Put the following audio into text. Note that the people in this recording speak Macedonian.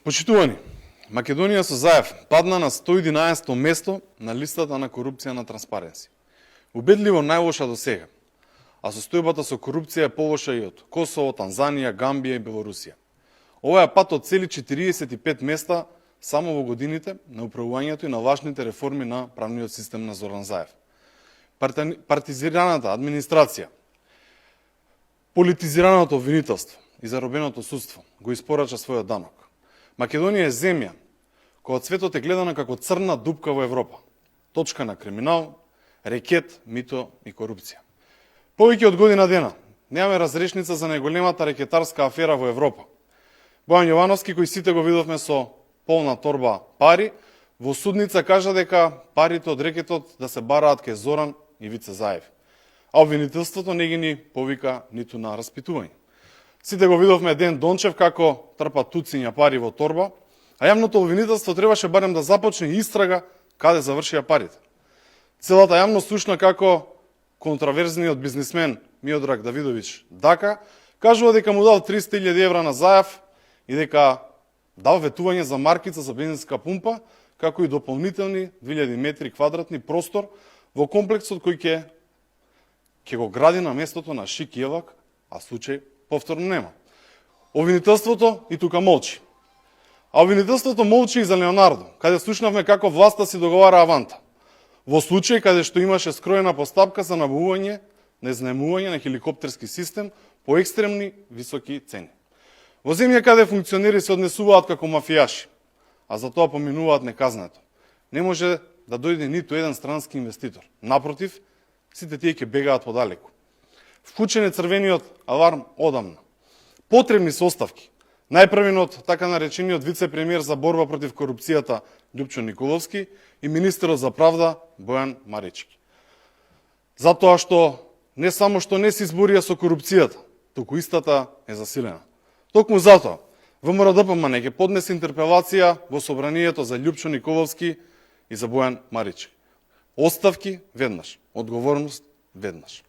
Почитувани, Македонија со Заев падна на 111 место на листата на корупција на Транспаренси. Убедливо најлоша до сега, а состојбата со корупција е полоша и од Косово, Танзанија, Гамбија и Белорусија. Ова е пат од цели 45 места само во годините на управувањето и на важните реформи на правниот систем на Зоран Заев. Партизираната администрација, политизираното обвинителство и заробеното судство го испорача својот данок. Македонија е земја која од светот е гледана како црна дупка во Европа. Точка на криминал, рекет, мито и корупција. Повеќе од година дена немаме разрешница за најголемата рекетарска афера во Европа. Бојан Јовановски, кој сите го видовме со полна торба пари, во судница кажа дека парите од рекетот да се бараат кај Зоран и Вице Заев. А обвинителството не ги ни повика ниту на распитување. Сите го видовме Ден Дончев како трпа туциња пари во торба, а јавното обвинителство требаше барем да започне истрага каде завршија парите. Целата јавност слушна како контраверзниот бизнисмен Миодраг Давидович Дака кажува дека му дал 300.000 евра на Заев и дека дал ветување за маркица за бензинска пумпа, како и дополнителни 2000 метри квадратни простор во комплексот кој ќе го гради на местото на Шик Јелак, а случај повторно нема. Обвинителството и тука молчи. А обвинителството молчи и за Леонардо, каде слушнавме како власта си договара аванта. Во случај каде што имаше скроена постапка за набавување на изнаемување на хеликоптерски систем по екстремни високи цени. Во земја каде функционери се однесуваат како мафијаши, а за тоа поминуваат неказнето, не може да дојде ниту еден странски инвеститор. Напротив, сите тие ќе бегаат подалеку. Вклучен е црвениот аларм одамна. Потребни се оставки. Најпрвен од така наречениот вице-премиер за борба против корупцијата Љупчо Николовски и министерот за правда Бојан Марички. Затоа што не само што не се изборија со корупцијата, туку истата е засилена. Токму затоа ВМРО-ДПМН ќе поднесе интерпелација во собранието за Љупчо Николовски и за Бојан Марички. Оставки веднаш, одговорност веднаш.